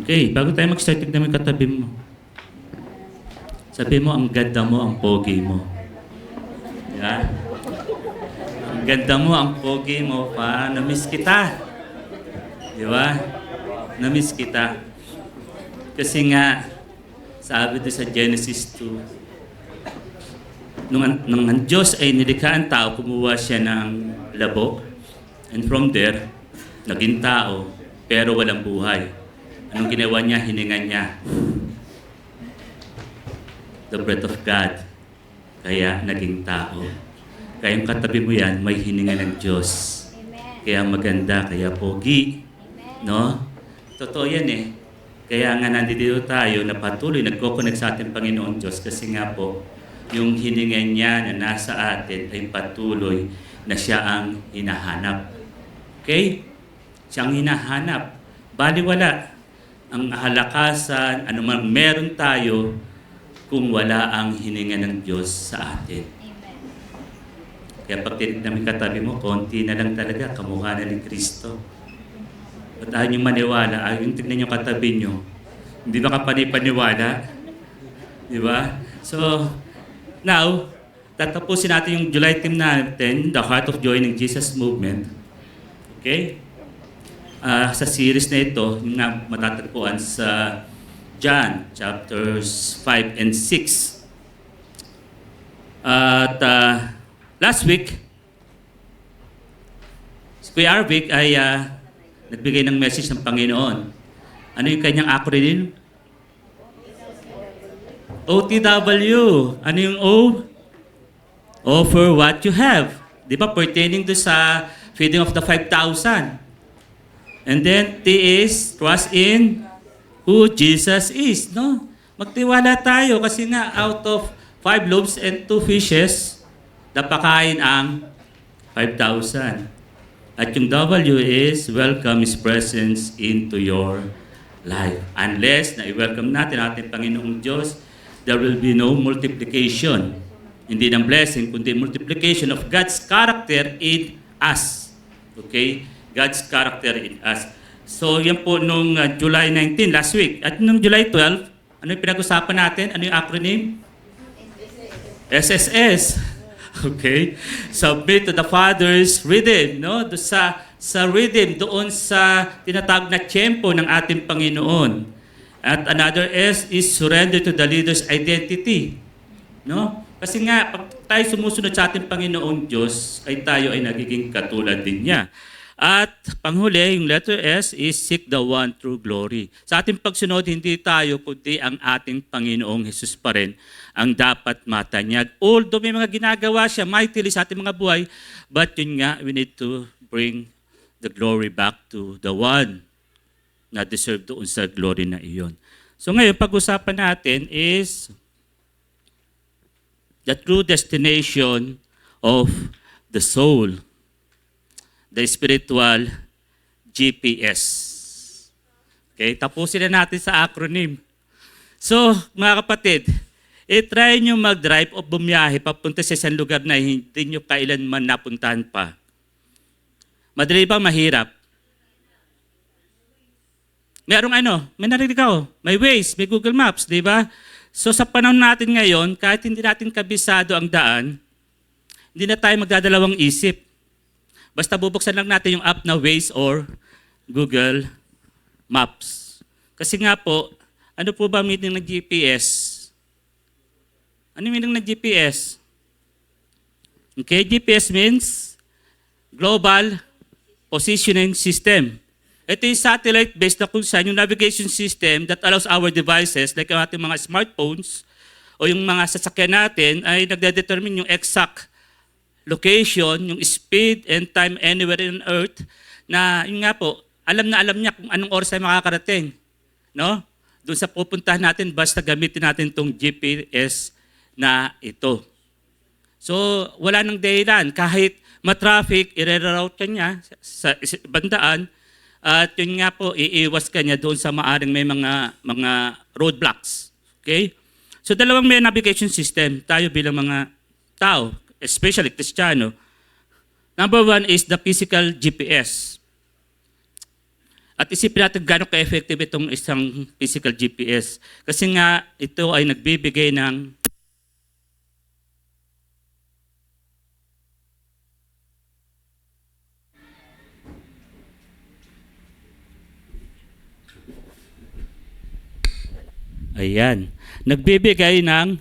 Okay, bago tayo mag-start, tignan mo yung katabi mo. Sabi mo, ang ganda mo, ang pogi mo. Diba? Ang ganda mo, ang pogi mo, pa. Namiss kita. Diba? Namiss kita. Kasi nga, sabi doon sa Genesis 2, nung ang Diyos ay nilikha ang tao, kumuha siya ng labok. And from there, naging tao, pero walang buhay. Anong ginawa niya? Hininga niya. The breath of God. Kaya naging tao. Kaya yung katabi mo yan, may hininga ng Diyos. Kaya maganda, kaya pogi. No? Totoo yan eh. Kaya nga nandito tayo na patuloy nagko-connect sa ating Panginoon Diyos kasi nga po, yung hininga niya na nasa atin ay patuloy na siya ang hinahanap. Okay? Siyang hinahanap. Baliwala ang halakasan, anumang meron tayo kung wala ang hininga ng Diyos sa atin. Amen. Kaya pag tinignan mo katabi mo, konti na lang talaga, kamukha na ni Kristo. At ayaw nyo maniwala, ayaw yung tignan nyo katabi nyo, hindi ba kapanipaniwala? Di ba? So, now, tatapusin natin yung July theme natin, The Heart of Joy ng Jesus Movement. Okay? Sa series na ito, yung matatagpuan sa John chapters 5 and 6. At last week, si Kuya Arvic ay nagbigay ng message ng Panginoon. Ano yung kanyang acronym? OTW. Ano yung O? Offer what you have. Di ba? Pertaining to sa feeding of the 5,000. And then, T is trust in who Jesus is. No? Magtiwala tayo kasi nga out of 5 loaves and 2 fishes, napakain ang 5,000. At yung W is welcome His presence into your life. Unless na i-welcome natin ating Panginoong Diyos, there will be no multiplication. Hindi ng blessing, kundi multiplication of God's character in us. Okay? God's character in us. So, yan po nung July 19, last week. At nung July 12, ano yung pinag-usapan natin? Ano yung acronym? SSS. Okay? Submit to the Father's rhythm. No? Sa rhythm, doon sa tinatawag na tiyempo ng ating Panginoon. At another S is surrender to the leader's identity. No? Kasi nga, pag tayo sumusunod sa ating Panginoong Diyos, ay tayo ay nagiging katulad din niya. At panghuli, yung letter S is seek the one true glory. Sa ating pagsunod, hindi tayo kundi ang ating Panginoong Jesus pa rin ang dapat matanyag. Although may mga ginagawa siya mightily sa ating mga buhay, but yun nga, we need to bring the glory back to the one na deserve doon sa glory na iyon. So ngayon, pag-usapan natin is the true destination of the soul. The spiritual GPS. Okay, tapusin na natin sa acronym. So, mga kapatid, try nyo mag-drive o bumiyahe papunta sa isang lugar na hindi nyo kailanman napuntahan pa. Madali ba? Mahirap? May narinig ako. May Waze, may Google Maps, di ba? So, sa panahon natin ngayon, kahit hindi natin kabisado ang daan, hindi na tayo magdadalawang isip. Basta bubuksan lang natin yung app na Waze or Google Maps. Kasi nga po, ano po ba meaning ng GPS? Ano meaning ng GPS? Okay, GPS means Global Positioning System. Ito yung satellite-based na kung saan yung navigation system that allows our devices, like ang ating mga smartphones o yung mga sasakyan natin, ay nagdedetermine yung exact location, yung speed and time anywhere in Earth, na yun nga po, alam niya kung anong oras tayo makakarating. No? Doon sa pupuntahan natin, basta gamitin natin itong GPS na ito. So, wala nang dahilan. Kahit matraffic, i-reroute ka niya sa bandaan, at yun nga po, iiwas ka niya doon sa maaring may mga roadblocks. Okay? So, dalawang may navigation system, tayo bilang mga tao, especially Kristiyano. Number 1 is the physical GPS. At isipin natin gano'ng ka-effective itong isang physical GPS. Kasi nga ito ay nagbibigay ng ayan, nagbibigay ng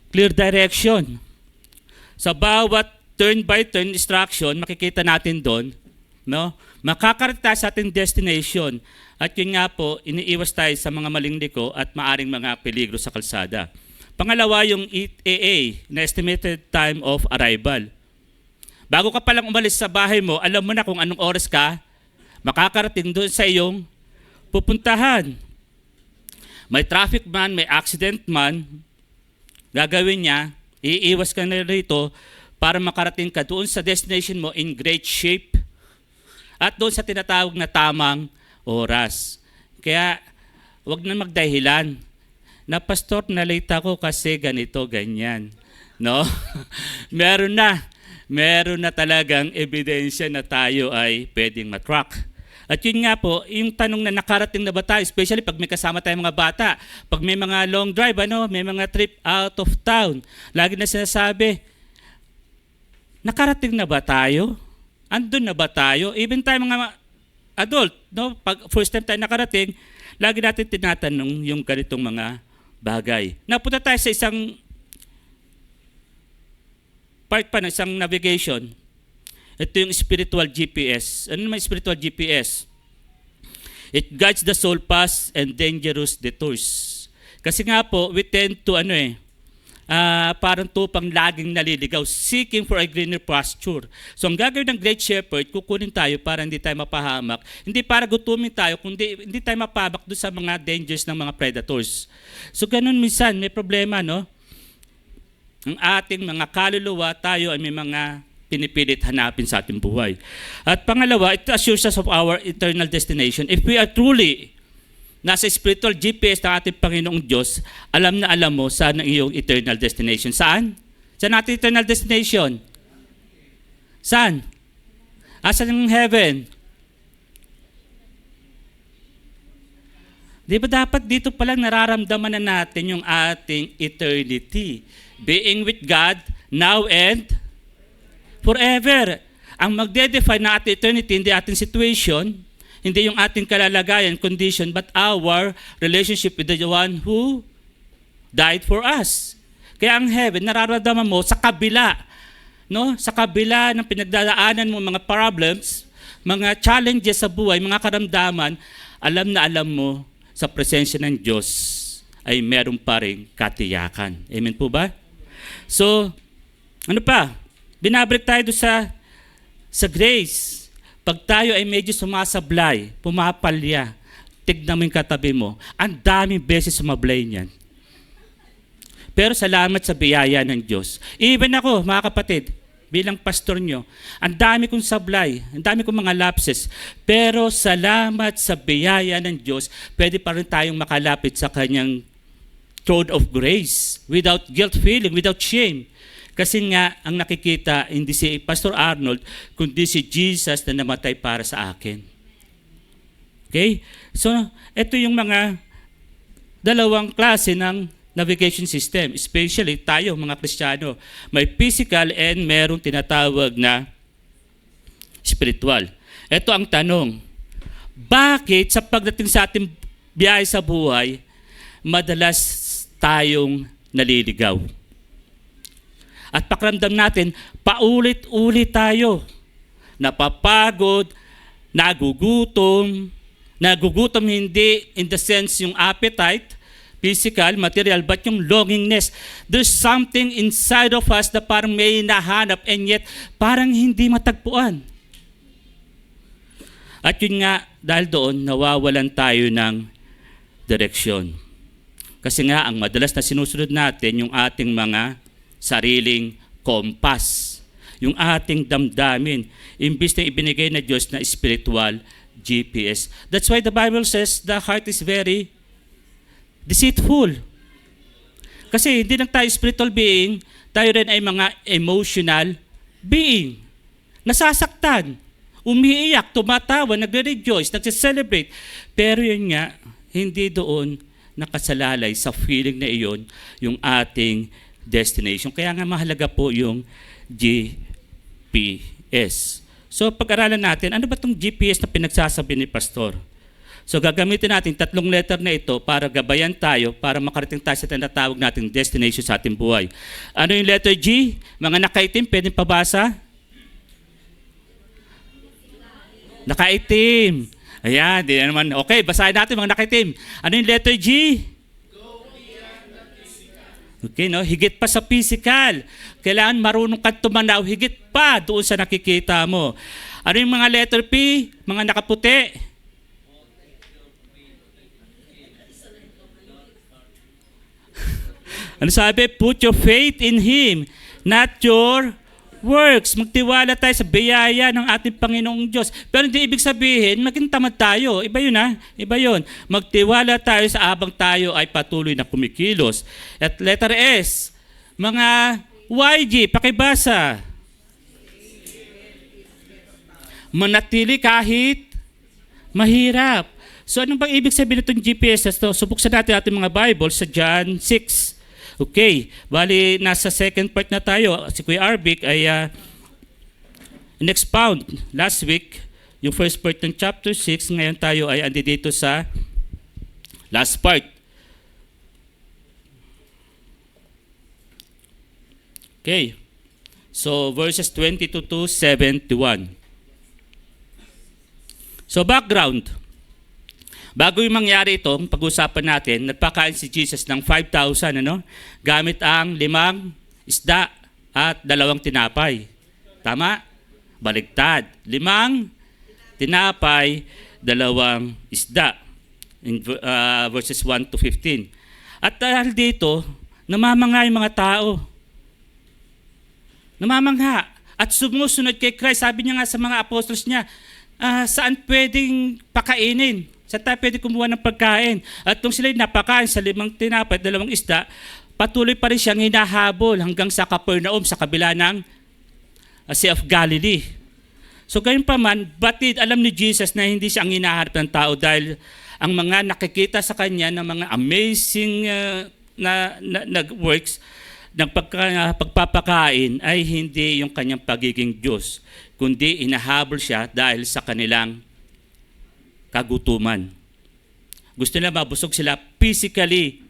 clear direction. Sa bawat turn-by-turn instruction, makikita natin doon, no? Makakarating tayo sa ating destination. At yun nga po, iniiwas tayo sa mga maling liko at maaring mga peligro sa kalsada. Pangalawa, yung ETA, na estimated time of arrival. Bago ka palang umalis sa bahay mo, alam mo na kung anong oras ka makakarating doon sa iyong pupuntahan. May traffic man, may accident man, gagawin niya, iiwas ka na rito para makarating ka doon sa destination mo in great shape at doon sa tinatawag na tamang oras. Kaya wag na magdahilan na pastor, na late ako kasi ganito, ganyan. No? Meron na talagang ebidensya na tayo ay pwedeng matrack. At yun nga po, yung tanong na nakarating na ba tayo, especially pag may kasama tayong mga bata, pag may mga long drive, may mga trip out of town, lagi na sinasabi, nakarating na ba tayo? Andun na ba tayo? Even tayo mga adult, no? Pag first time tayo nakarating, lagi natin tinatanong yung ganitong mga bagay. Napunta tayo sa isang part pa ng isang navigation. Ito yung spiritual GPS. Ano naman spiritual GPS? It guides the soul past and dangerous detours. Kasi nga po, we tend to parang tupang laging naliligaw, seeking for a greener pasture. So ang gagawin ng Great Shepherd, kukunin tayo para hindi tayo mapahamak. Hindi para gutumin tayo, kundi hindi tayo mapahamak doon sa mga dangers ng mga predators. So ganun minsan, may problema, no? Ang ating mga kaluluwa, tayo ay may mga pinipilit hanapin sa ating buhay. At pangalawa, it assures us of our eternal destination. If we are truly nasa spiritual GPS ng ating Panginoong Diyos, alam na alam mo saan ang iyong eternal destination. Saan? Saan ating eternal destination? Saan? Asan ang heaven? Di ba dapat dito palang nararamdaman na natin yung ating eternity? Being with God, now and forever. Ang magde-define na ating eternity, hindi ating situation, hindi yung ating kalalagayan, condition, but our relationship with the one who died for us. Kaya ang heaven, nararamdaman mo sa kabila, no? Sa kabila ng pinagdadaanan mo mga problems, mga challenges sa buhay, mga karamdaman, alam na alam mo sa presensya ng Diyos ay meron pa rin katiyakan. Amen po ba? So, ano pa? Binabalik tayo sa grace. Pag tayo ay medyo sumasablay, pumapalya, tignan mo yung katabi mo, ang daming beses sumablay niyan. Pero salamat sa biyaya ng Diyos. Even ako, mga kapatid, bilang pastor nyo, ang dami kong sablay, ang dami kong mga lapses. Pero salamat sa biyaya ng Diyos, pwede pa rin tayong makalapit sa kanyang throne of grace without guilt feeling, without shame. Kasi nga, ang nakikita, hindi si Pastor Arnold, kundi si Jesus na namatay para sa akin. Okay? So, ito yung mga dalawang klase ng navigation system. Especially tayo, mga Kristiyano. May physical and merong tinatawag na spiritual. Ito ang tanong. Bakit sa pagdating sa ating biyahe sa buhay, madalas tayong naliligaw? At pakiramdam natin, paulit-ulit tayo. Napapagod, nagugutom hindi in the sense yung appetite, physical, material, but yung longingness. There's something inside of us na parang may nahanap and yet parang hindi matagpuan. At yun nga, dahil doon, nawawalan tayo ng direksyon. Kasi nga, ang madalas na sinusunod natin yung ating mga sariling kompas, yung ating damdamin, imbis na ibinigay na Diyos na spiritual GPS. That's why the Bible says the heart is very deceitful. Kasi hindi lang tayo spiritual being, tayo rin ay mga emotional being. Nasasaktan. umiiyak, tumatawa, nagre-rejoice, nagse-celebrate. Pero yun nga, hindi doon nakasalalay sa feeling na iyon yung ating destination. Kaya nga mahalaga po yung GPS. So pag-aralan natin, ano ba itong GPS na pinagsasabi ni Pastor? So gagamitin natin 3 letter na ito para gabayan tayo, para makarating tayo sa tinatawag nating destination sa ating buhay. Ano yung letter G? Mga nakaitim, pwedeng pabasa? Nakaitim. Ayan, di naman. Okay, basahin natin mga nakaitim. Ano yung letter G? Okay, no? Higit pa sa physical. Kailangan marunong kang tumanaw, higit pa doon sa nakikita mo. Ano yung mga letter P? Mga nakaputi. Ano sabi? Put your faith in Him, not your works. Magtiwala tayo sa biyaya ng ating Panginoong Diyos. Pero hindi ibig sabihin, maging tamad tayo. Iba yun ha? Iba yun. Magtiwala tayo sa abang tayo ay patuloy na kumikilos. At letter S, mga YG, pakibasa. Manatili kahit mahirap. So ano bang ibig sabihin itong GPS? Subuksan natin ating mga Bible sa John 6. Okay, bali nasa second part na tayo. Si Kuya Arbic ay in-expound last week yung first part ng chapter 6. Ngayon tayo ay andi dito sa last part. Okay, so verses 22 to 71. So background. Bago yung mangyari ito, pag-usapan natin, nagpakain si Jesus ng 5,000, gamit ang 5 isda at 2 tinapay. Tama? Baligtad. 5 tinapay, 2 isda. In verses 1 to 15. At dahil dito, namamangha yung mga tao. Namamangha. At sumusunod kay Christ. Sabi niya nga sa mga apostles niya, saan pwedeng pakainin? Saan tayo pwede kumuha ng pagkain? At nung sila'y napakain sa 5 tinapay at 2 isda, patuloy pa rin siyang hinahabol hanggang sa Capernaum, sa kabila ng Sea of Galilee. So gayon pa man, batid alam ni Jesus na hindi siya ang hinaharap ng tao dahil ang mga nakikita sa kanya ng mga amazing na works ng pagpapakain ay hindi yung kanyang pagiging Diyos, kundi hinahabol siya dahil sa kanilang kagutuman. Gusto nila mabusog sila physically.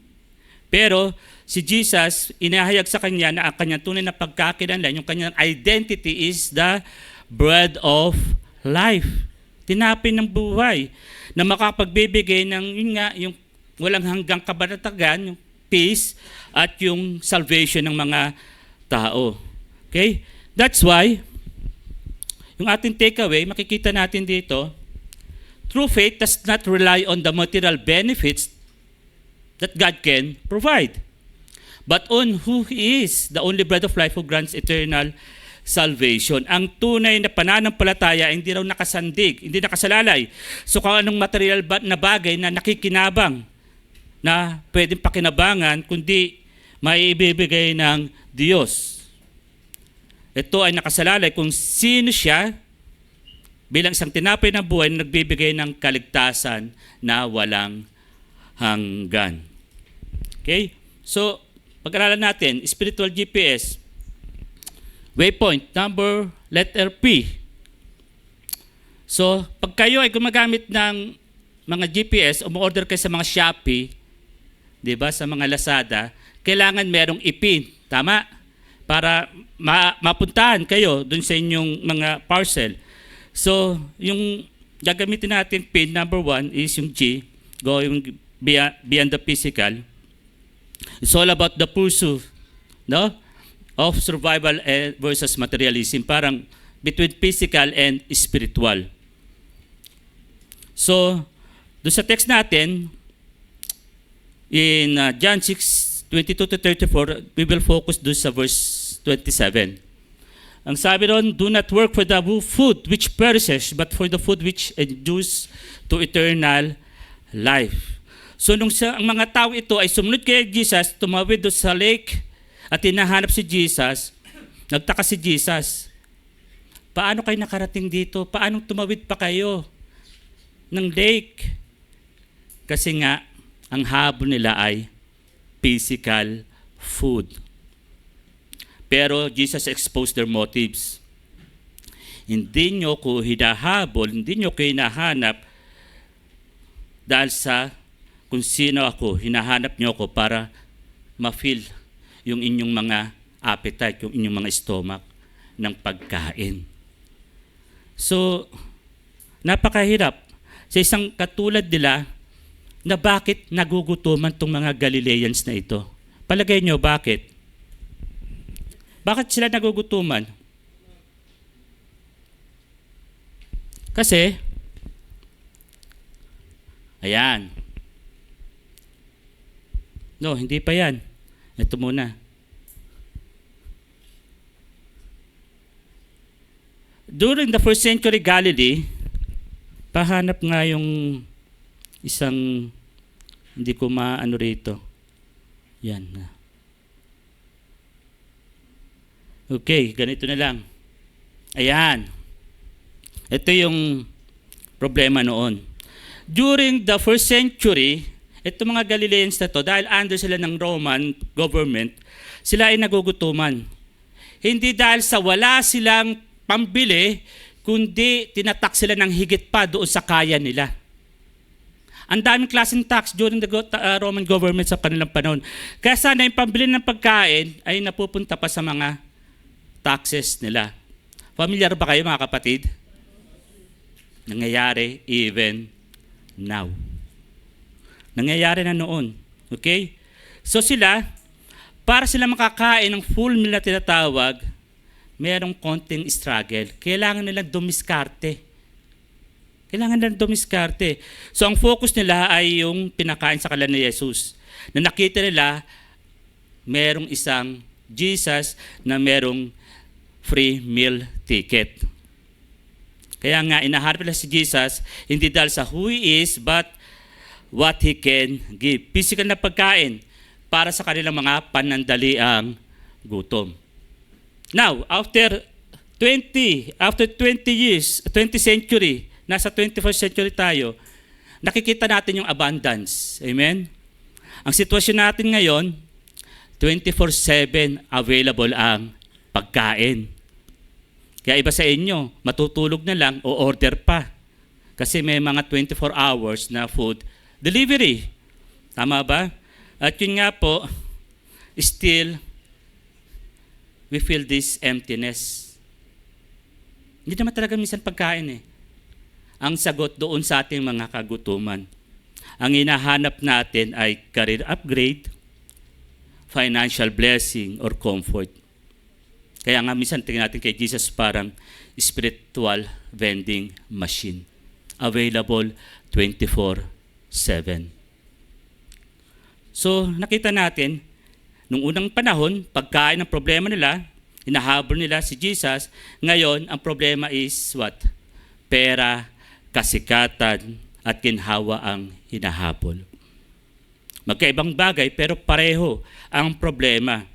Pero si Jesus, inahayag sa kanya na ang kanyang tunay na pagkakilanlan, yung kanyang identity is the bread of life. Tinapay ng buhay na makapagbibigay ng yung walang hanggang kabanatagan, yung peace at yung salvation ng mga tao. Okay? That's why, yung ating takeaway, makikita natin dito, true faith does not rely on the material benefits that God can provide, but on who He is, the only bread of life who grants eternal salvation. Ang tunay na pananampalataya hindi raw nakasandig, hindi nakasalalay. So kung anong material na bagay na nakikinabang, na pwedeng pakinabangan, kundi may ibibigay ng Diyos. Ito ay nakasalalay kung sino siya, bilang isang tinapay na buhay na nagbibigay ng kaligtasan na walang hanggan. Okay? So, pag-aralan natin, spiritual GPS. Waypoint, number, letter P. So, pag kayo ay gumagamit ng mga GPS, umu-order kayo sa mga Shopee, di ba, sa mga Lazada, kailangan merong ipin. Tama? Para mapuntahan kayo dun sa inyong mga parcel. So, yung gagamitin natin pin number 1 is yung G, going beyond the physical. It's all about the pursuit, of survival versus materialism, parang between physical and spiritual. So, doon sa text natin, in John 6:22 to 34, we will focus doon sa verse 27. Ang sabi ron, do not work for the food which perishes, but for the food which endures to eternal life. So nung ang mga tao ito ay sumunod kay Jesus, tumawid doon sa lake at hinahanap si Jesus, nagtaka si Jesus. Paano kayo nakarating dito? Paano tumawid pa kayo ng lake? Kasi nga, ang habol nila ay physical food. Pero Jesus exposed their motives. Hindi nyo ko hinahabol, hindi nyo ko hinahanap dahil sa kung sino ako, hinahanap nyo ako para ma-fill yung inyong mga appetite, yung inyong mga stomach ng pagkain. So, napakahirap sa isang katulad nila na bakit nagugutuman itong mga Galileans na ito. Palagay nyo, bakit? Bakit sila nagugutuman? Kasi, ayan. No, hindi pa yan. Ito muna. During the first century Galilee, pahanap nga yung isang, hindi ko maano rito. Yan na. Okay, ganito na lang. Ayan. Ito yung problema noon. During the first century, ito mga Galileans na to, dahil under sila ng Roman government, sila ay nagugutuman. Hindi dahil sa wala silang pambili, kundi tinatak sila ng higit pa doon sa kaya nila. Ang daming klaseng tax during the Roman government sa kanilang panahon. Kaya sana yung pambili ng pagkain ay napupunta pa sa mga taxes nila. Familiar ba kayo mga kapatid? Nangyayari even now. Nangyayari na noon. Okay? So sila, para sila makakain ng full meal na tinatawag, merong konting struggle. Kailangan nilang dumiskarte. So ang focus nila ay yung pinakain sa kanila ni Jesus. Na nakita nila, merong isang Jesus na merong free meal ticket. Kaya nga, inaharap nila si Jesus, hindi dahil sa who He is, but what He can give. Physical na pagkain para sa kanilang mga panandaliang gutom. Now, after 20 years, 20th century, nasa 21st century tayo, nakikita natin yung abundance. Amen? Ang sitwasyon natin ngayon, 24/7 available ang pagkain. Kaya iba sa inyo, matutulog na lang o order pa. Kasi may mga 24 hours na food delivery. Tama ba? At yun nga po, still, we feel this emptiness. Hindi naman talaga minsan pagkain eh. Ang sagot doon sa ating mga kagutuman. Ang hinahanap natin ay career upgrade, financial blessing, or comfort. Kaya nga minsan tingnan natin kay Jesus parang spiritual vending machine. Available 24/7. So nakita natin, nung unang panahon, pagkain ang problema nila, hinahabol nila si Jesus. Ngayon, ang problema is what? Pera, kasikatan, at ginhawa ang hinahabol. Magkaibang bagay pero pareho ang problema.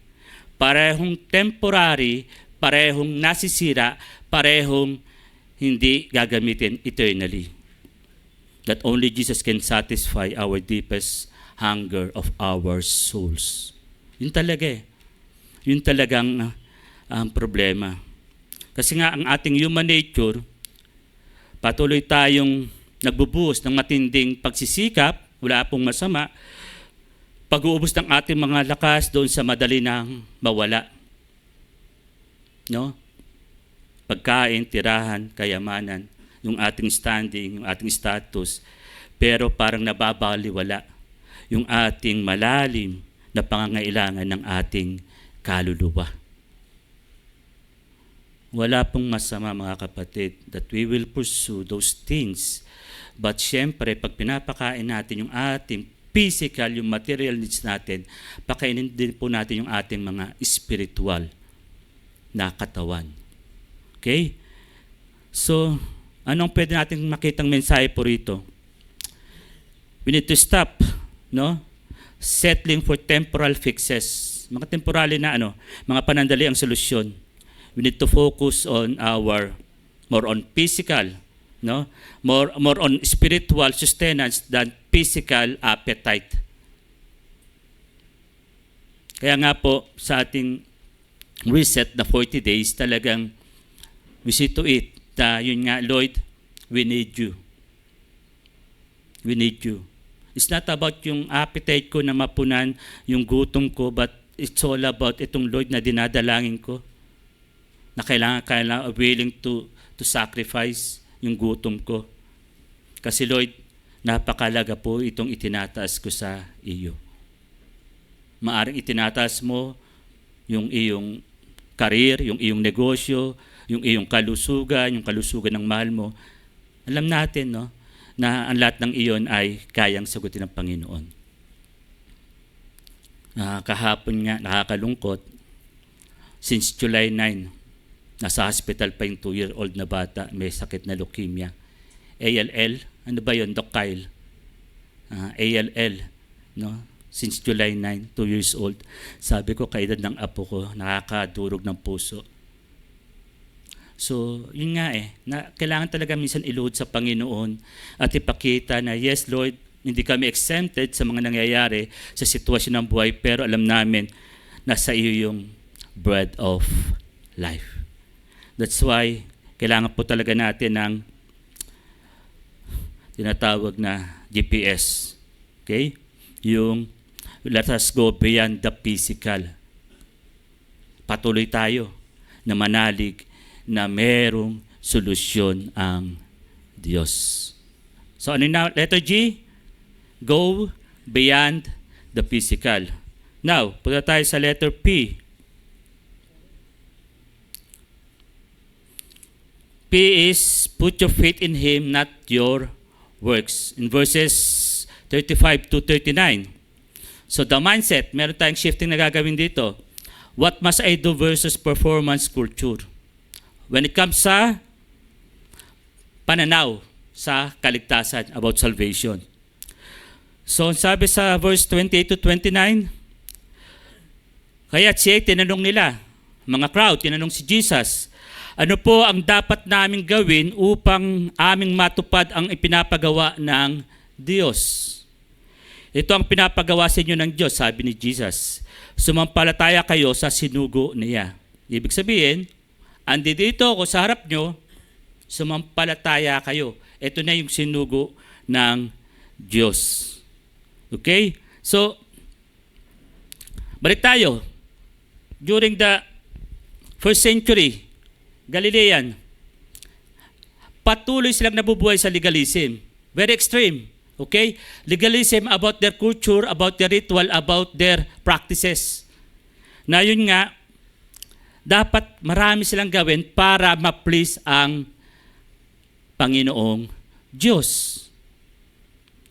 Parehong temporary, parehong nasisira, parehong hindi gagamitin eternally. That only Jesus can satisfy our deepest hunger of our souls. Yun talaga eh. Yun talagang ang problema. Kasi nga ang ating human nature, patuloy tayong nagbubuhos ng matinding pagsisikap, wala pong masama, pag-uubos ng ating mga lakas doon sa madali nang mawala. No? Pagkain, tirahan, kayamanan, yung ating standing, yung ating status, pero parang nababaliwala yung ating malalim na pangangailangan ng ating kaluluwa. Wala pong masama mga kapatid that we will pursue those things. But syempre, pag pinapakain natin yung ating physical, yung material needs natin, pakainin din po natin yung ating mga spiritual na katawan. Okay? So, anong pwede natin makitang mensahe po rito? We need to stop, no? Settling for temporal fixes. Mga temporary na mga panandali ang solusyon. We need to focus on our more on physical, no? More on spiritual sustenance than physical appetite. Kaya nga po sa ating reset na 40 days, talagang we see to it na yun nga, Lord, we need you. We need you. It's not about yung appetite ko na mapunan, yung gutom ko, but it's all about itong Lord na dinadalangin ko, na kailangan willing to sacrifice yung gutom ko. Kasi Lord, napakalaga po itong itinataas ko sa iyo. Maaring itinataas mo yung iyong career, yung iyong negosyo, yung iyong kalusugan, yung kalusugan ng mahal mo. Alam natin, no, na ang lahat ng iyon ay kayang sagutin ng Panginoon. Kahapon nga, nakakalungkot, since July 9, nasa hospital pa yung 2-year-old na bata, may sakit na leukemia. ALL, ano ba yun, Doc Kyle? ALL, no? Since July 9, 2 years old. Sabi ko, kaedad ng apo ko, nakakadurog ng puso. So, yun nga na kailangan talaga minsan iluhod sa Panginoon at ipakita na, yes Lord, hindi kami exempted sa mga nangyayari sa sitwasyon ng buhay, pero alam namin na sa iyo yung bread of life. That's why, kailangan po talaga natin ng tinatawag na GPS. Okay? Yung let us go beyond the physical. Patuloy tayo na manalig na merong solusyon ang Diyos. So ano na? Letter G, go beyond the physical. Now, punta tayo sa letter P. P is put your faith in Him, not your works. In verses 35 to 39. So the mindset, meron tayong shifting na gagawin dito. What must I do versus performance culture? When it comes sa pananaw sa kaligtasan, about salvation. So sabi sa verse 28 to 29, kaya siya tinanong nila, mga crowd, tinanong si Jesus, ano po ang dapat naming gawin upang aming matupad ang ipinapagawa ng Diyos? Ito ang pinapagawa sa inyo ng Diyos, sabi ni Jesus. Sumampalataya kayo sa sinugo niya. Ibig sabihin, andi dito ako sa harap nyo, sumampalataya kayo. Ito na yung sinugo ng Diyos. Okay? So, balik tayo. During the first century, Galilean, patuloy silang nabubuhay sa legalism. Very extreme. Okay? Legalism about their culture, about their ritual, about their practices. Na yun nga, dapat marami silang gawin para ma-please ang Panginoong Diyos.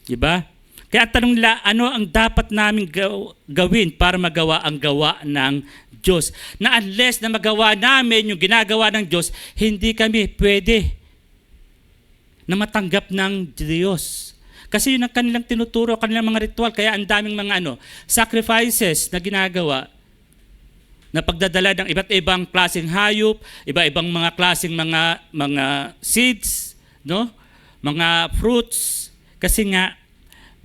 Diba? Kaya tanong nila, ano ang dapat namin gawin para magawa ang gawa ng Diyos? Na unless na magawa namin yung ginagawa ng Diyos, hindi kami pwede na matanggap ng Diyos. Kasi yun ang kanilang tinuturo, kanilang mga ritual. Kaya ang daming mga sacrifices na ginagawa na pagdadala ng iba't ibang klaseng hayop, iba-ibang mga klaseng mga seeds, no? Mga fruits. Kasi nga,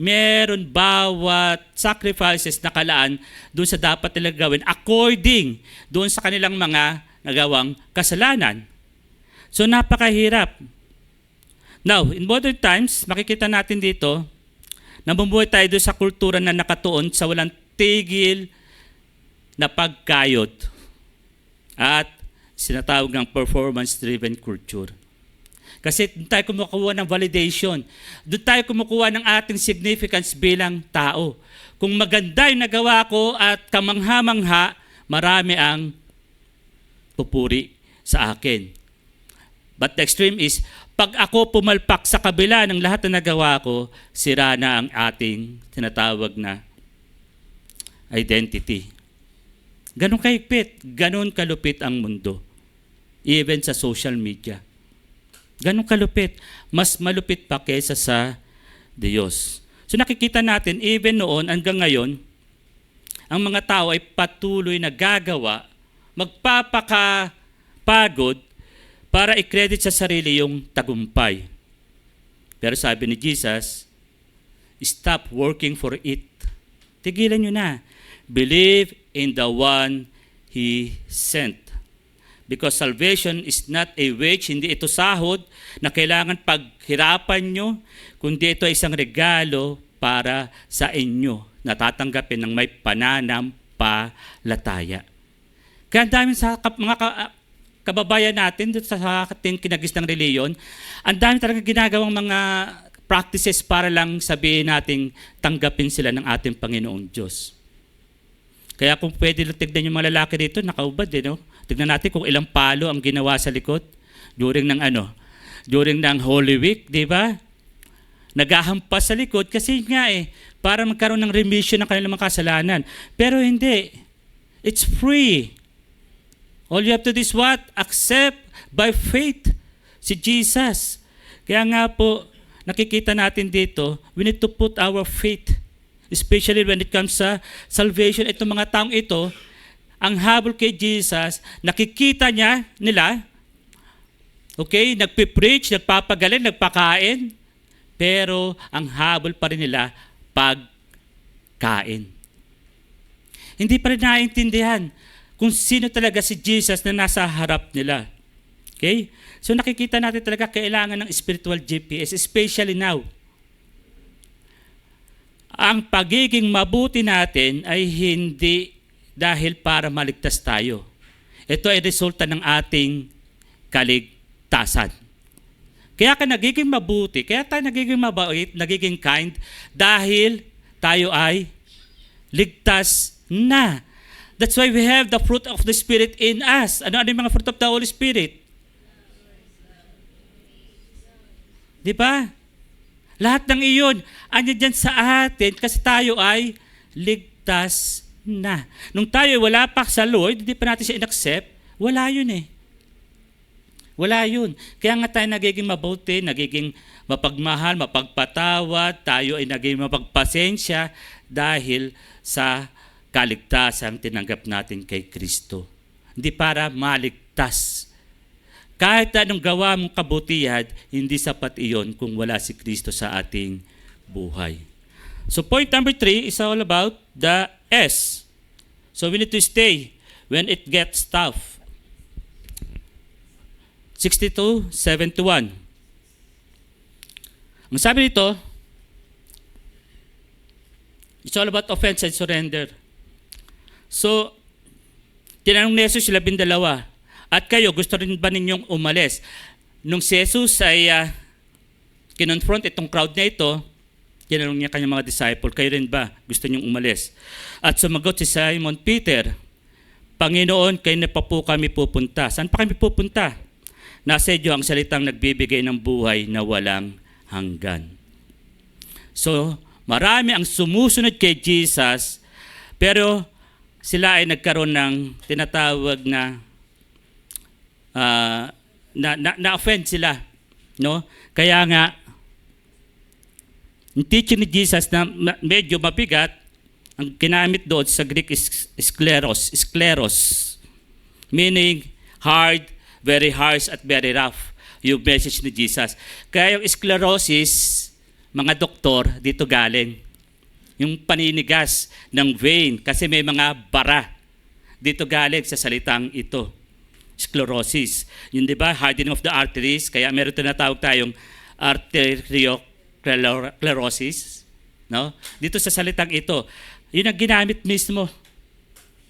meron bawat sacrifices na kalaan doon sa dapat nilang gawin according doon sa kanilang mga nagawang kasalanan. So napakahirap. Now, in modern times, makikita natin dito, namumuhay tayo doon sa kultura na nakatuon sa walang tigil na pagkayot at sinatawag ng performance-driven culture. Kasi doon tayo kumukuha ng validation. Doon tayo kumukuha ng ating significance bilang tao. Kung maganda yung nagawa ko at kamangha-mangha, marami ang pupuri sa akin. But the extreme is, pag ako pumalpak sa kabila ng lahat na nagawa ko, sira na ang ating tinatawag na identity. Ganon kahigpit, ganon kalupit ang mundo. Even sa social media. Ganon kalupit. Mas malupit pa kaysa sa Diyos. So nakikita natin, even noon hanggang ngayon, ang mga tao ay patuloy na gagawa, magpapakapagod para i-credit sa sarili yung tagumpay. Pero sabi ni Jesus, stop working for it. Tigilan nyo na. Believe in the one He sent. Because salvation is not a wage, hindi ito sahod na kailangan paghirapan nyo, kundi ito ay isang regalo para sa inyo na tatanggapin ng may pananampalataya. Kaya ang dami sa kababayan natin sa ating kinagistang reliyon, ang dami talaga ginagawang mga practices para lang sabihin nating tanggapin sila ng ating Panginoong Diyos. Kaya kung pwede lang tignan yung mga lalaki dito, nakaubad no? Tignan natin kung ilang palo ang ginawa sa likod during ng Holy Week, di ba? Naghahampas sa likod kasi nga para magkaroon ng remission ng kanilang mga kasalanan. Pero hindi. It's free. All you have to do is what? Accept by faith si Jesus. Kaya nga po, nakikita natin dito, we need to put our faith, especially when it comes sa salvation. Itong mga taong ito, ang habol kay Jesus, nakikita nila, okay, nagpipreach, nagpapagaling, nagpakain, pero ang habol pa rin nila, pagkain. Hindi pa rin naiintindihan kung sino talaga si Jesus na nasa harap nila. Okay? So nakikita natin talaga kailangan ng spiritual GPS, especially now. Ang pagiging mabuti natin ay hindi dahil para maligtas tayo. Ito ay resulta ng ating kaligtasan. Kaya ka nagiging mabuti, kaya tayo nagiging mabait, nagiging kind, dahil tayo ay ligtas na. That's why we have the fruit of the Spirit in us. Ano yung mga fruit of the Holy Spirit? Di ba? Lahat ng iyon, andyan dyan sa atin kasi tayo ay ligtas na. Nung tayo wala pa sa Lord, hindi pa natin siya in-accept, wala yun Wala yun. Kaya nga tayo nagiging mabuti, nagiging mapagmahal, mapagpatawad, tayo ay nagiging mapagpasensya dahil sa kaligtasan tinanggap natin kay Kristo. Hindi para maligtas. Kahit anong gawa mong kabutihan, hindi sapat iyon kung wala si Kristo sa ating buhay. So point number 3 is all about the S. So we need to stay when it gets tough. 62:71. Ang sabi nito, it's all about offense and surrender. So, tinanong ni Jesus 12, at kayo, gusto rin ba ninyong umalis? Nung si Jesus ay kinonfront itong crowd na ito, tinanong niya kanyang mga disciple, kayo rin ba gusto ninyong umalis? At sumagot si Simon Peter, Panginoon, kayo na pa po kami pupunta. Saan pa kami pupunta? Nasa iyo ang salitang nagbibigay ng buhay na walang hanggan. So, marami ang sumusunod kay Jesus, pero sila ay nagkaroon ng tinatawag na na-offend sila. No? Kaya nga, yung teaching ni Jesus na medyo mabigat, ang ginamit doon sa Greek is skleros, meaning hard, very harsh at very rough, yung message ni Jesus. Kaya yung sclerosis, mga doktor, dito galing. Yung paninigas ng vein, kasi may mga bara. Dito galing sa salitang ito. Sclerosis. Yun di ba, hardening of the arteries, kaya meron tinatawag tayong arteriosclerosis. No? Dito sa salitang ito. Yun ang ginamit mismo.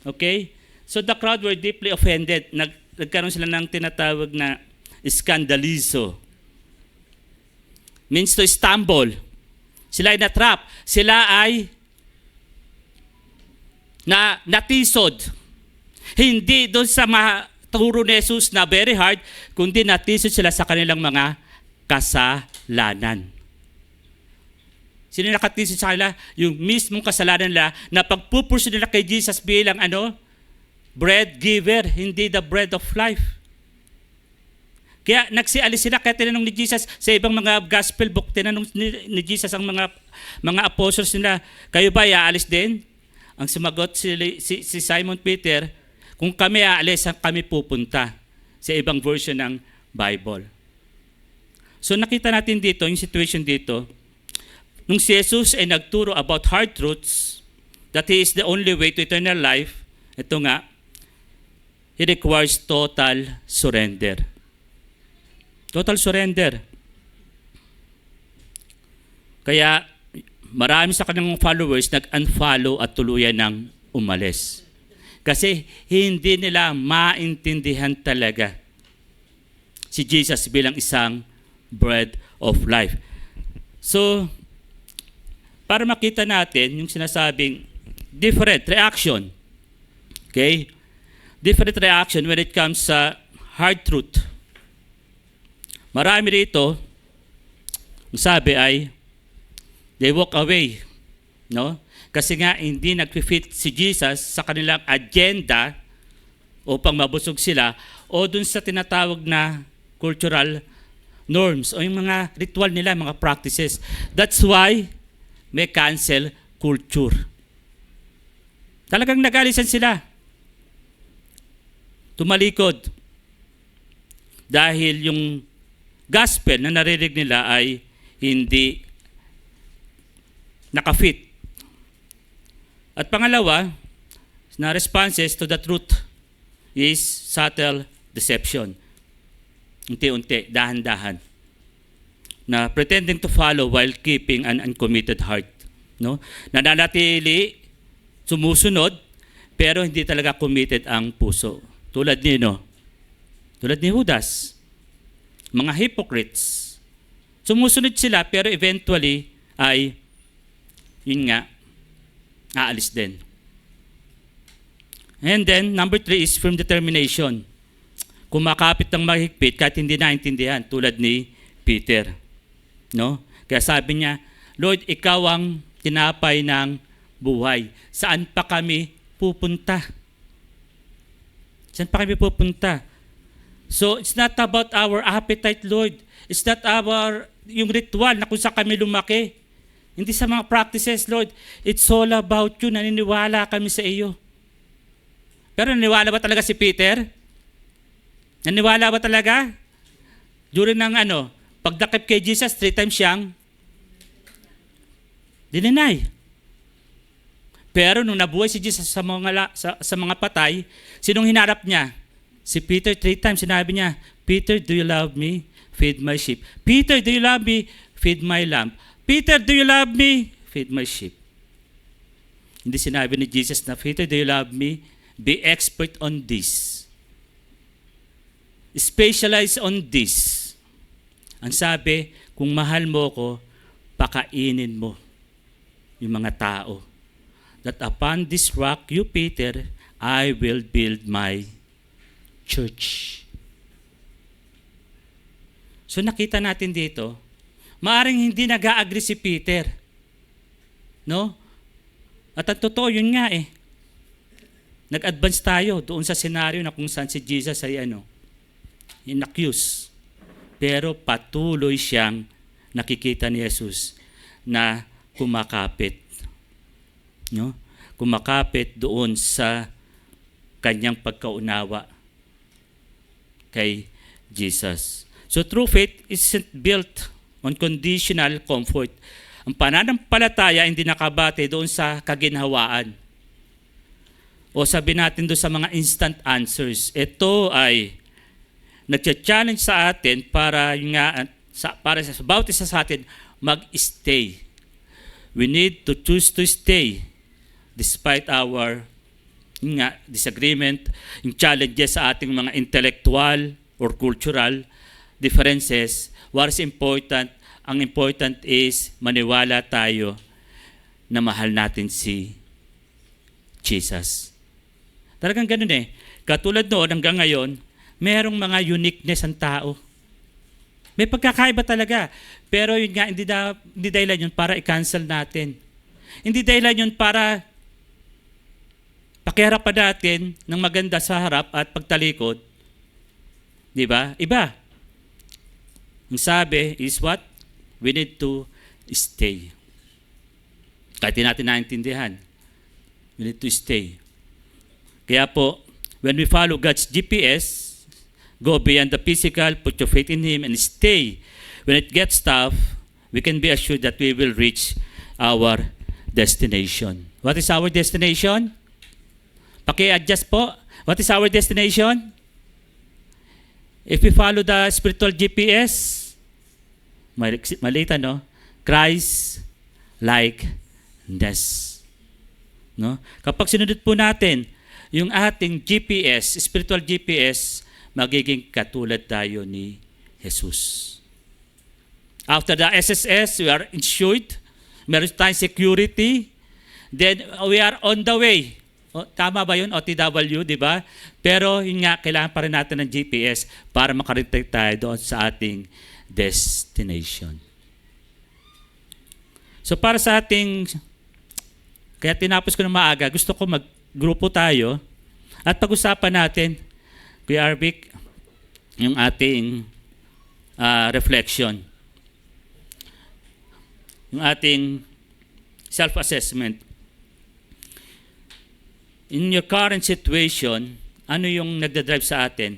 Okay? So the crowd were deeply offended. Nagkaroon sila ng tinatawag na skandalizo. Means to stumble. Sila ay natrap. Sila ay natisod. Hindi doon sa turo ni Jesus na very hard, kundi natisod sila sa kanilang mga kasalanan. Sino nakatisod sa kanila? Yung mismong kasalanan nila na pagpupurso nila kay Jesus bilang bread giver, hindi the bread of life. Kaya nagsialis sila, kaya tinanong ni Jesus sa ibang mga gospel book, tinanong ni Jesus ang mga apostles nila, kayo ba aalis din? Ang sumagot si Simon Peter, kung kami aalis, kami pupunta. Sa ibang version ng Bible. So nakita natin dito, yung situation dito, nung si Jesus ay nagturo about hard truths, that He is the only way to eternal life, ito nga, He requires total surrender. Total surrender. Kaya marami sa kanyang followers nag-unfollow at tuluyan ng umalis. Kasi hindi nila maintindihan talaga si Jesus bilang isang bread of life. So, para makita natin yung sinasabing different reaction. Okay? Different reaction when it comes sa hard truth. Marami rito, ang sabi ay, they walk away. No? Kasi nga, hindi nag-fit si Jesus sa kanilang agenda upang mabusog sila o dun sa tinatawag na cultural norms o yung mga ritual nila, mga practices. That's why may cancel culture. Talagang nag-alisan sila. Tumalikod. Dahil yung gospel na narinig nila ay hindi nakafit. At pangalawa, na responses to the truth is subtle deception. Unti-unti, dahan-dahan. Na pretending to follow while keeping an uncommitted heart. No? Nananatili, sumusunod, pero hindi talaga committed ang puso. Tulad ni Judas. Mga hypocrites. Sumusunod sila, pero eventually ay, yun nga, aalis din. And then, number 3 is firm determination. Kumakapit ng mahigpit kahit hindi naintindihan, tulad ni Peter. No? Kaya sabi niya, Lord, ikaw ang tinapay ng buhay. Saan pa kami pupunta? Saan pa kami pupunta? So, it's not about our appetite, Lord. It's not yung ritual na kung saan kami lumaki. Hindi sa mga practices, Lord. It's all about you. Naniniwala kami sa iyo. Pero naniniwala ba talaga si Peter? Naniniwala ba talaga? During ng pagdakip kay Jesus, 3 times siyang dininay. Pero nung nabuhay si Jesus sa mga patay, sinong hinarap niya? Si Peter 3 times. Sinabi niya, Peter, do you love me? Feed my sheep. Peter, do you love me? Feed my lamb. Peter, do you love me? Feed my sheep. Hindi sinabi ni Jesus na, Peter, do you love me? Be expert on this. Specialize on this. Ang sabi, kung mahal mo ko, pakainin mo yung mga tao. That upon this rock, you, Peter, I will build my church. So nakita natin dito, maaring hindi nag-a-agree si Peter. No? At ang totoo, yun nga Nag-advance tayo doon sa senaryo na kung saan si Jesus ay in-accuse. Pero patuloy siyang nakikita ni Jesus na kumakapit. No? Kumakapit doon sa kanyang pagkaunawa kay Jesus. So true faith isn't built on conditional comfort. Ang pananampalataya hindi nakabate doon sa kaginhawaan. O sabi natin doon sa mga instant answers. Ito ay nagcha-challenge sa atin para sa bawat isa sa atin mag-stay. We need to choose to stay despite our disagreement, yung challenges sa ating mga intellectual or cultural differences. What is important? Ang important is maniwala tayo na mahal natin si Jesus. Talagang ganun Katulad noon hanggang ngayon, merong mga uniqueness ang tao. May pagkakaiba talaga. Pero yun nga, hindi dahilan yun para i-cancel natin. Hindi dahilan yun para pakiharap pa natin ng maganda sa harap at pagtalikod. Di ba? Iba. Ang sabi is what? We need to stay. Kahit di natin naintindihan. We need to stay. Kaya po, when we follow God's GPS, go beyond the physical, put your faith in Him, and stay. When it gets tough, we can be assured that we will reach our destination. What is our destination? Paki-adjust po. What is our destination? If we follow the spiritual GPS, maliit no? Christ likeness. No? Kapag sinunod po natin yung ating GPS, spiritual GPS, magiging katulad tayo ni Jesus. After the SSS, we are insured, meron tayong security, then we are on the way. O, tama ba yun? OTW, di ba? Pero yun nga, kailangan pa rin natin ng GPS para makarating tayo doon sa ating destination. So para sa ating, kaya tinapos ko na maaga, gusto ko maggrupo tayo at pag-usapan natin, Kuya Arvic, yung ating reflection. Yung ating self-assessment. In your current situation, ano yung nagdadrive sa atin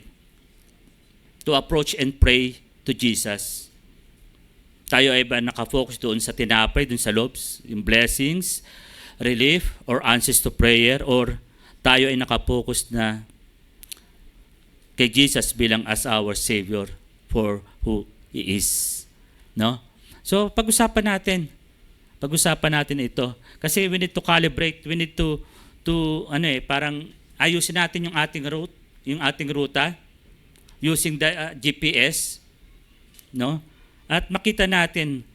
to approach and pray to Jesus? Tayo ay ba nakafocus doon sa tinapay, doon sa lobes, yung blessings, relief, or answers to prayer, or tayo ay nakafocus na kay Jesus bilang as our Savior for who He is? No? So, pag-usapan natin ito. Kasi we need to calibrate, we need to parang ayusin natin yung ating ruta using the GPS, no? At makita natin,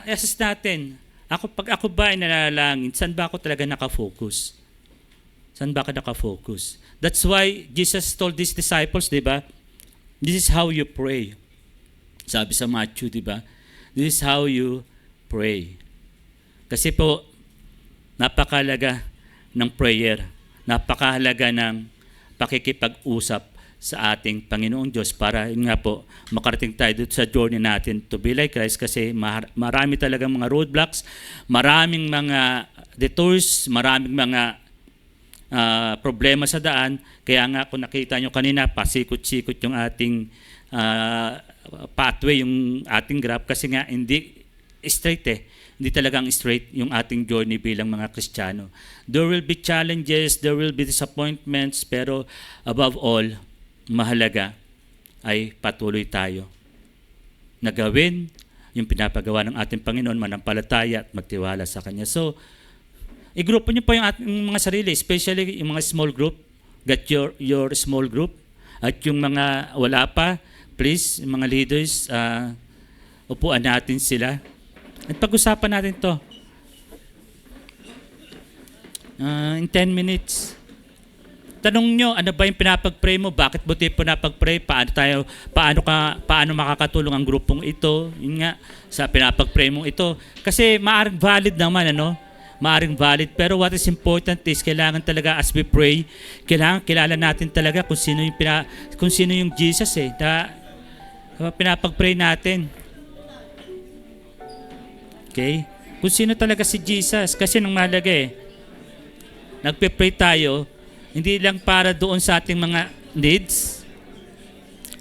assess natin, pag ako ba ay nalalangin, saan ba ako talaga nakafocus? Saan ba ka nakafocus? That's why Jesus told His disciples, di ba? This is how you pray. Sabi sa Matthew, di ba? This is how you pray. Kasi po, napakahalaga ng prayer. Napakahalaga ng pakikipag-usap sa ating Panginoong Diyos para yun nga po, makarating tayo dito sa journey natin to be like Christ kasi marami talagang mga roadblocks, maraming mga detours, maraming mga problema sa daan. Kaya nga kung nakita nyo kanina, pasikot-sikot yung ating pathway, yung ating graph kasi nga hindi straight Hindi talagang straight yung ating journey bilang mga Kristiyano. There will be challenges, there will be disappointments, pero above all, mahalaga ay patuloy tayo na gawin yung pinapagawa ng ating Panginoon, manampalataya at magtiwala sa Kanya. So, igrupo niyo po yung ating mga sarili, especially yung mga small group. Get your small group. At yung mga wala pa, please, yung mga leaders, upuan natin sila. At pag-usapan natin to in 10 minutes. Tanong nyo, ano ba yung pinapag-pray mo? Bakit mo tayo pinapag-pray? Paano makakatulong ang grupong ito? Yun nga, sa pinapag-pray mong ito. Kasi maaring valid naman, maaring valid. Pero what is important is, kailangan talaga as we pray, kailangan kilala natin talaga kung sino yung Jesus na pinapag-pray natin. Okay? Kung sino talaga si Jesus. Kasi nang mahalaga nagpe-pray tayo, hindi lang para doon sa ating mga needs,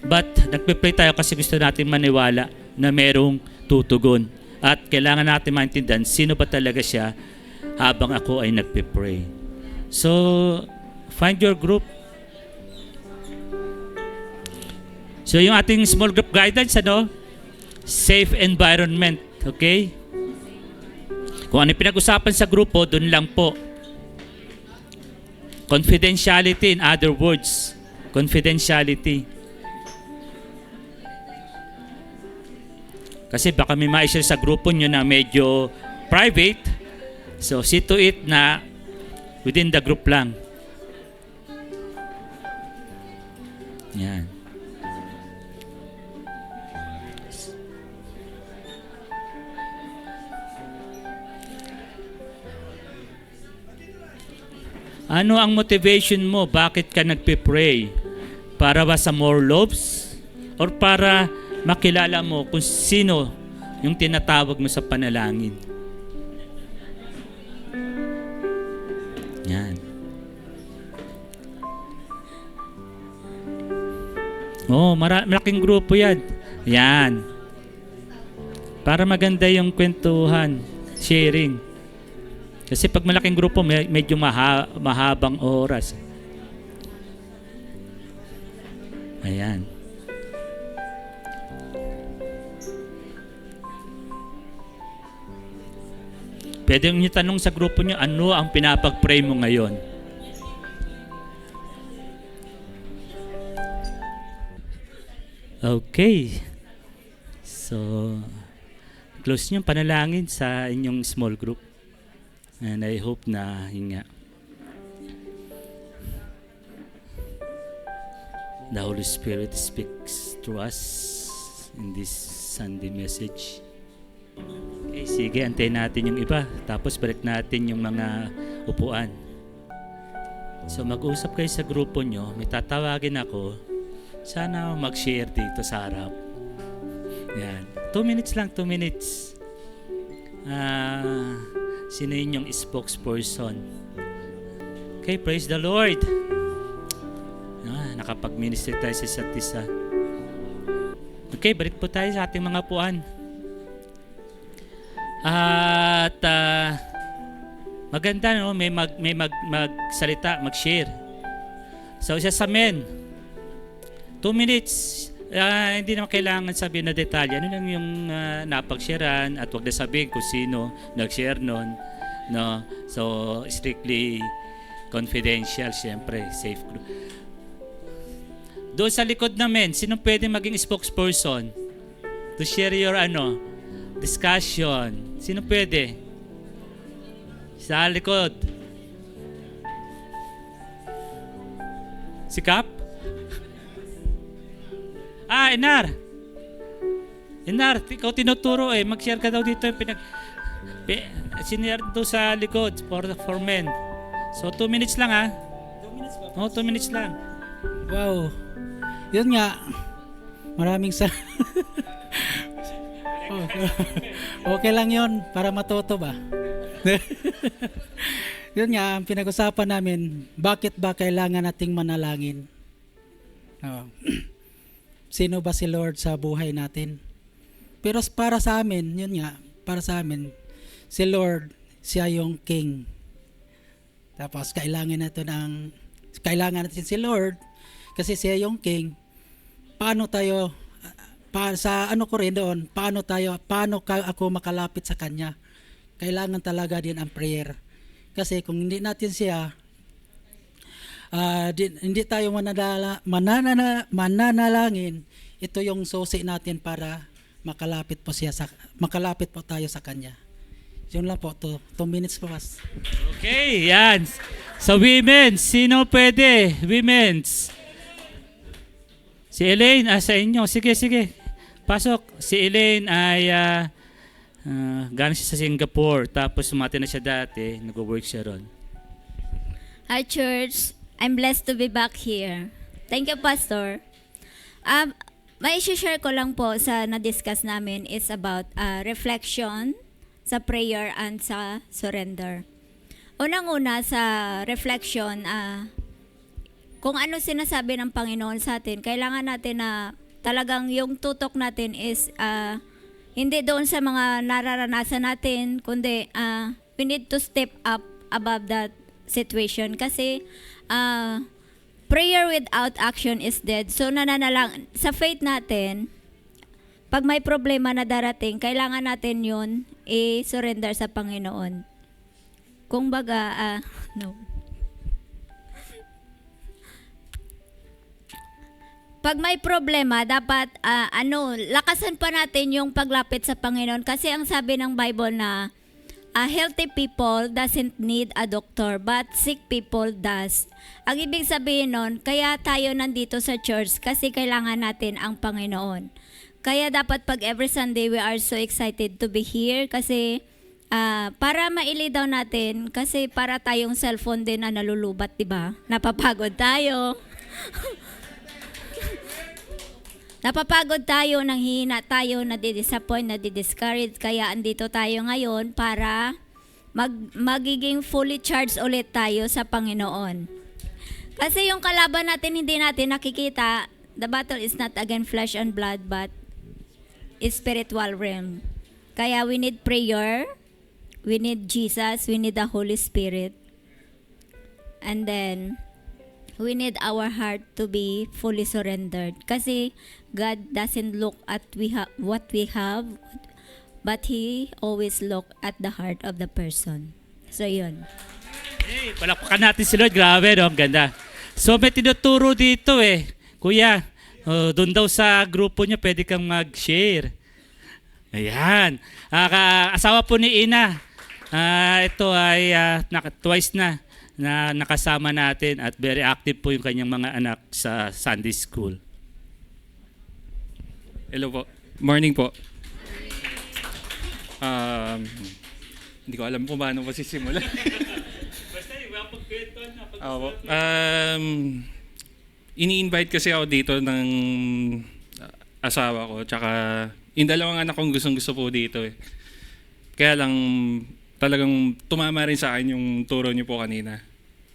but nagpe-pray tayo kasi gusto natin maniwala na merong tutugon. At kailangan natin maintindihan sino ba talaga siya habang ako ay nagpe-pray. So, find your group. So, yung ating small group guidance, safe environment. Okay? Kung ano pinag-usapan sa grupo, dun lang po. Confidentiality, in other words. Confidentiality. Kasi baka may ma-share sa grupo nyo na medyo private. So, see to it na within the group lang. Yan. Ano ang motivation mo? Bakit ka nagpe-pray? Para ba sa more loaves? Or para makilala mo kung sino yung tinatawag mo sa panalangin? Yan. Malaking grupo yan. Yan. Para maganda yung kwentuhan, sharing. Kasi pag malaking grupo, medyo mahabang oras. Ayan. Pwede nyo tanong sa grupo nyo, ano ang pinapag-pray mo ngayon? Okay. So, close nyo panalangin sa inyong small group. And I hope na hinga. The Holy Spirit speaks to us in this Sunday message. Okay, sige, antayin natin yung iba. Tapos balik natin yung mga upuan. So mag-usap kayo sa grupo nyo. May tatawagin ako. Sana mag-share dito sa harap. Yan. 2 minutes lang, 2 minutes. Sino yun yung spokesperson? Okay, praise the Lord. Nakapag-minister tayo sa isa't isa. Okay, balik po tayo sa ating mga puan. At maganda, no? May magsalita, mag-share. So, isa sa men, 2 minutes. Hindi naman kailangan sabihin na detalye. Ano lang yung napag-sharean at wag na sabihin kung sino nag-share nun. No? So, strictly confidential, syempre, safe group. Doon sa likod namin, sino pwede maging spokesperson to share your discussion? Sino pwede? Sa likod. Si Kap? Enar. Enar, ikaw tinuturo eh. Mag-share ka daw dito. Sinare doon sa likod for men. So 2 minutes lang 2 minutes ba? 2 minutes lang. Wow. Yun nga. Maraming okay lang yun para matuto ba? Yun nga, ang pinag-usapan namin, bakit ba kailangan nating manalangin? Sino ba si Lord sa buhay natin? Pero para sa amin, yun nga, para sa amin, si Lord, siya yung King. Tapos kailangan natin si Lord kasi siya yung King. Paano tayo sa ko rin doon, paano ako makalapit sa Kanya? Kailangan talaga din ang prayer. Kasi kung hindi natin siya, hindi tayo mananalangin, ito yung susi natin para makalapit po tayo sa Kanya. Yun lang po, 2 minutes pa pas. Okay, yan. So women, sino pwede? Women's. Si Elaine, sa inyo. Sige. Pasok. Si Elaine ay galing siya sa Singapore. Tapos sumati na siya dati. Nag-work siya ron. Hi, church. I'm blessed to be back here. Thank you, Pastor. May isi-share ko lang po sa na-discuss namin is about reflection sa prayer and sa surrender. Unang-una sa reflection, kung ano sinasabi ng Panginoon sa atin, kailangan natin na talagang yung tutok natin is hindi doon sa mga nararanasan natin, kundi we need to step up above that situation. Kasi prayer without action is dead. So sa faith natin, pag may problema na darating, kailangan natin yun i-surrender sa Panginoon. Kung baga, no. Pag may problema, dapat lakasan pa natin yung paglapit sa Panginoon kasi ang sabi ng Bible na healthy people doesn't need a doctor but sick people does. Ang ibig sabihin nun, kaya tayo nandito sa church kasi kailangan natin ang Panginoon. Kaya dapat pag every Sunday we are so excited to be here kasi para mailidaw natin kasi para tayong cellphone din na nalulubat, diba? Napapagod tayo. Napapagod tayo, nanghihina tayo, nadi-disappoint, nadi-discourage. Kaya andito tayo ngayon para magiging fully charged ulit tayo sa Panginoon. Kasi yung kalaban natin hindi natin nakikita, the battle is not against flesh and blood, but spiritual realm. Kaya we need prayer, we need Jesus, we need the Holy Spirit. And then, we need our heart to be fully surrendered. Kasi God doesn't look at what we have, but He always look at the heart of the person. So, yun. Hey, palakpakan natin si Lord. Grabe, no? Ang ganda. So, may tinuturo dito eh. Kuya, doon daw sa grupo niya, pwede kang mag-share. Ayan. Asawa po ni Ina. Ito ay twice na nakasama natin at very active po yung kanyang mga anak sa Sunday School. Hello po. Morning po. Hindi ko alam kung paano masisimula. Basta yung pagkwento na. Ako. Ini-invite kasi ako dito ng asawa ko. Tsaka yung dalawang anak kong gustong-gusto po dito eh. Kaya lang talagang tumama rin sa akin yung turo niyo po kanina.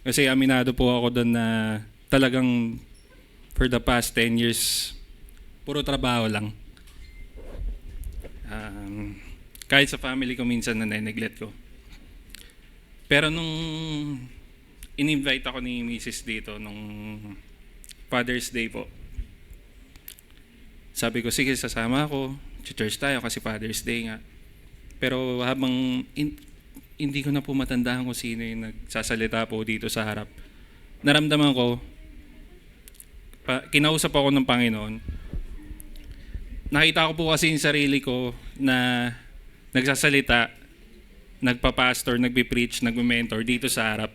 Kasi aminado po ako doon na talagang for the past 10 years, puro trabaho lang. Kahit sa family ko minsan na neglect ko. Pero nung in-invite ako ni Mrs. dito nung Father's Day po, sabi ko, sige, sasama ako. Church tayo kasi Father's Day nga. Pero habang hindi ko na po matandaan kung sino yung nagsasalita po dito sa harap, naramdaman ko, kinausap ako ng Panginoon. Nakita ko po kasi yung sarili ko na nagsasalita, nagpa-pastor, nagbe-preach, nagme-mentor dito sa harap.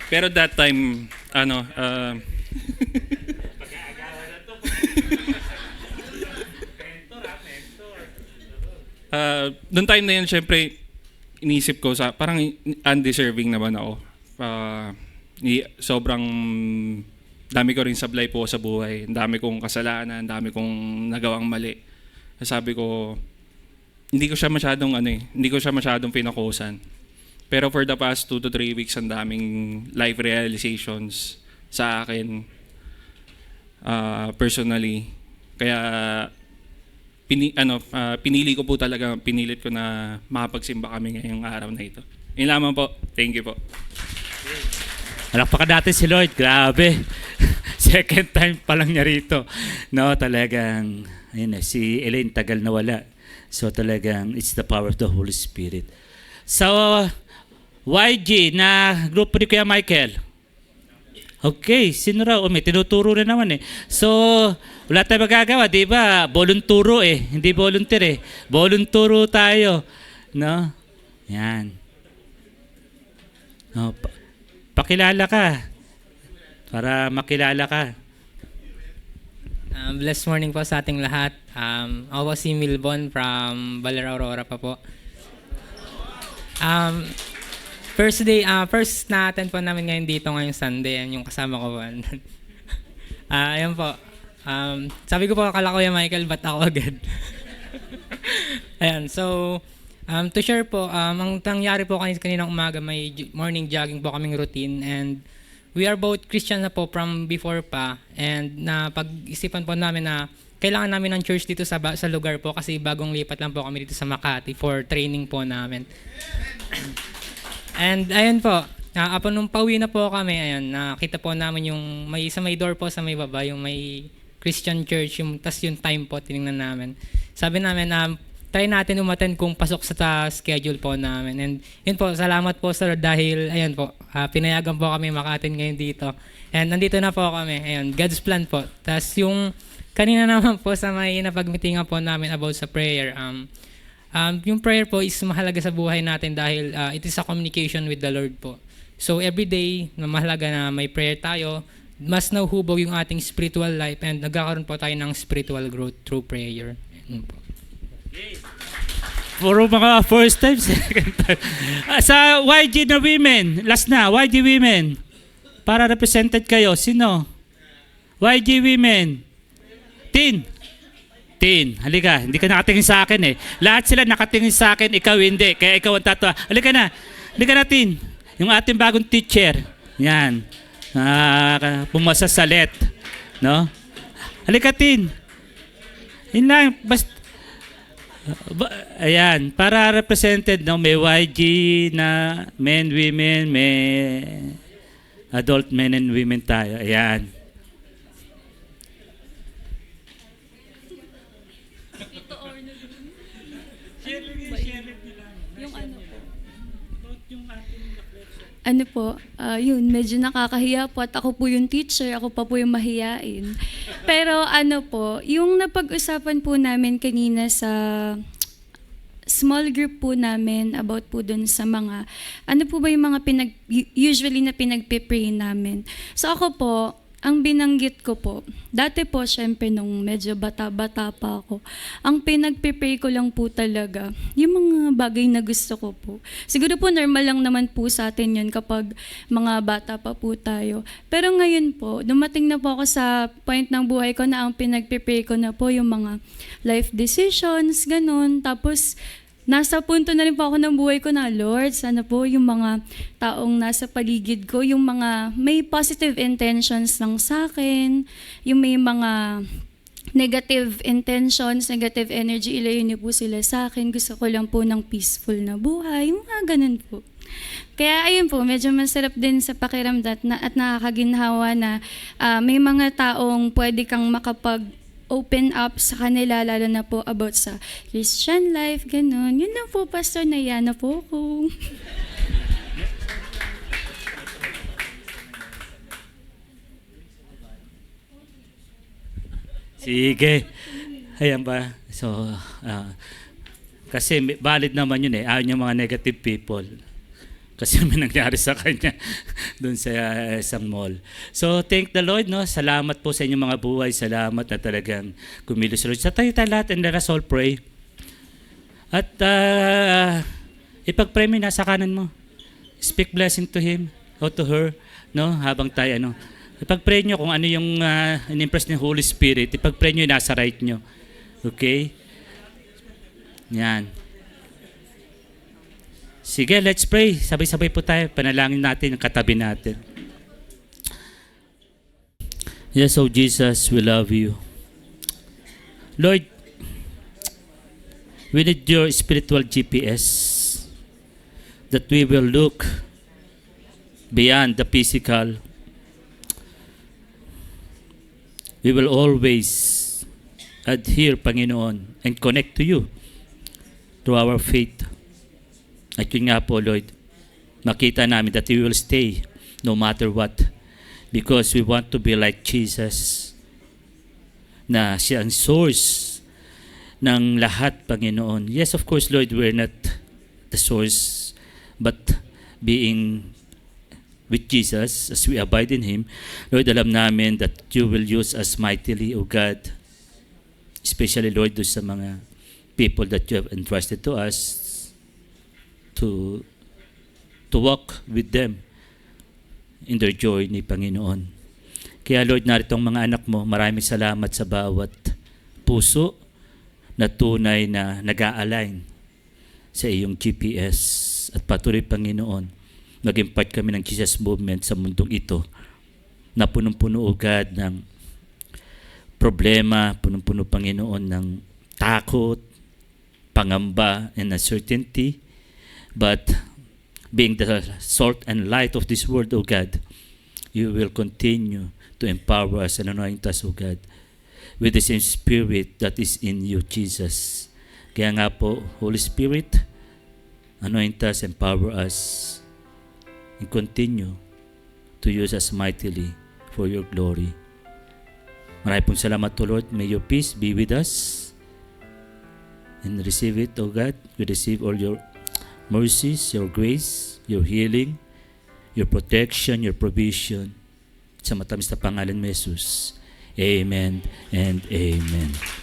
Pero that time, noong time na yan, syempre, inisip ko, parang undeserving naman ako. Sobrang dami ko rin sablay po sa buhay. Ang dami kong kasalanan, ang dami kong nagawang mali. Sabi ko, hindi ko siya masyadong pinakusan. Pero for the past 2 to 3 weeks, ang daming life realizations sa akin personally. Kaya pinilit ko na makapagsimba kami ngayong araw na ito. Yun lamang po. Thank you po. Palakpakan natin si Lord. Grabe. Second time pa lang niya rito. No, talagang, ayun na, si Elaine tagal na wala. So talagang, it's the power of the Holy Spirit. So, YG na grupo ni Kuya Michael. Okay, sino raw? May tinuturo na naman eh. So, wala tayong magagawa, di ba? Volunturo eh, hindi volunteer eh. Volunturo tayo. No? Yan. No, pakilala ka. Para makilala ka. Blessed morning po sa ating lahat. Ako po si Milbon from Baler Aurora pa po. First na-attend po namin ngayon dito ngayong Sunday. Yan yung kasama ko po. Ayan po. Sabi ko po, akala ko yung Michael, ba't ako agad? Ayan, so, to share po, ang nangyari po kaninang umaga, may morning jogging po kaming routine, and we are both Christian na po from before pa, and napag-isipan po namin na kailangan namin ng church dito sa lugar po kasi bagong lipat lang po kami dito sa Makati for training po namin. And ayun po, nung pauwi na po kami, ayun, nakita po namin yung sa may door po sa may baba, yung may Christian church, tas yung time po, tinignan namin. Sabi namin, try natin umattend kung pasok sa schedule po namin. And yun po, salamat po sir dahil, ayun po, pinayagan po kami maka-attend ngayon dito. And nandito na po kami, ayun, God's plan po. Tas yung kanina naman po sa may napag-meetingan po namin about sa prayer, yung prayer po is mahalaga sa buhay natin dahil it is a communication with the Lord po. So every day, mahalaga na may prayer tayo, mas nahuhubog yung ating spiritual life and nagkakaroon po tayo ng spiritual growth through prayer. Po. Puro mga first time, second time. Sa YG na women, last na, YG women. Para represented kayo, sino? YG women. Tin, halika, hindi ka nakatingin sa akin eh. Lahat sila nakatingin sa akin, ikaw hindi. Kaya ikaw ang tatawa. Halika na, Tin. Yung ating bagong teacher. Yan. Pumasa sa let. No? Halika, Tin. Yun lang. Ayan. Para represented, no? May YG na men, women, may adult men and women tayo. Ayan. Ano po, yun, medyo nakakahiya po at ako po yung teacher, ako pa po yung mahiyain. Pero ano po, yung napag-usapan po namin kanina sa small group po namin about po dun sa mga, ano po ba yung mga usually na pinagpipray namin. So ako po, ang binanggit ko po, dati po syempre nung medyo bata-bata pa ako, ang pinagpipray ko lang po talaga, yung mga bagay na gusto ko po. Siguro po normal lang naman po sa atin yun kapag mga bata pa po tayo. Pero ngayon po, dumating na po ako sa point ng buhay ko na ang pinagpipray ko na po yung mga life decisions, ganun. Tapos, nasa punto na rin po ako ng buhay ko na, Lord, sana po yung mga taong nasa paligid ko, yung mga may positive intentions lang sa akin, yung may mga negative intentions, negative energy, ilayo niyo po sila sa akin. Gusto ko lang po ng peaceful na buhay, mga ganun po. Kaya ayun po, medyo masarap din sa pakiramdam at nakakaginhawa na may mga taong pwede kang open up sa kanila, lalo na po about sa Christian life, ganun. Yun lang po, Pastor, naiya na po ako. Sige. Ayan ba? So, kasi valid naman yun eh. Ayaw niya mga negative people. Kasi may nangyari sa kanya doon sa isang mall. So, thank the Lord, no? Salamat po sa inyong mga buhay. Salamat na talagang kumilos Lord. Sa tayo lahat, and let us all pray. At ipag-pray mo yung nasa kanan mo. Speak blessing to him or to her, no? Habang tayo, ano. Ipag-pray nyo kung ano yung in-impress ng Holy Spirit. Ipag-pray nyo yung nasa right nyo. Okay? Yan. Sige, let's pray. Sabay-sabay po tayo. Panalangin natin ang katabi natin. Yes, oh Jesus, we love you. Lord, we need your spiritual GPS that we will look beyond the physical. We will always adhere, Panginoon, and connect to you through our faith. At yun nga po, Lord, makita namin that we will stay no matter what because we want to be like Jesus na siya ang source ng lahat, Panginoon. Yes, of course, Lord, we're not the source, but being with Jesus as we abide in Him, Lord, alam namin that you will use us mightily, O God, especially, Lord, do sa mga people that you have entrusted to us, to walk with them in their journey, Panginoon. Kaya Lord, narito ang mga anak mo, maraming salamat sa bawat puso na tunay na nag-a-align sa iyong GPS at patuloy, Panginoon, maging part kami ng Jesus movement sa mundong ito na punong-puno, O God, ng problema, punong-puno, Panginoon, ng takot, pangamba, and uncertainty. But being the salt and light of this world, O God, you will continue to empower us and anoint us, O God, with the same Spirit that is in you, Jesus. Kaya nga po, Holy Spirit, anoint us, empower us, and continue to use us mightily for your glory. Maraming pong salamat, O Lord. May your peace be with us and receive it, O God. We receive all your mercies, your grace, your healing, your protection, your provision. Sa matamis na pangalan ni Jesus. Amen and amen.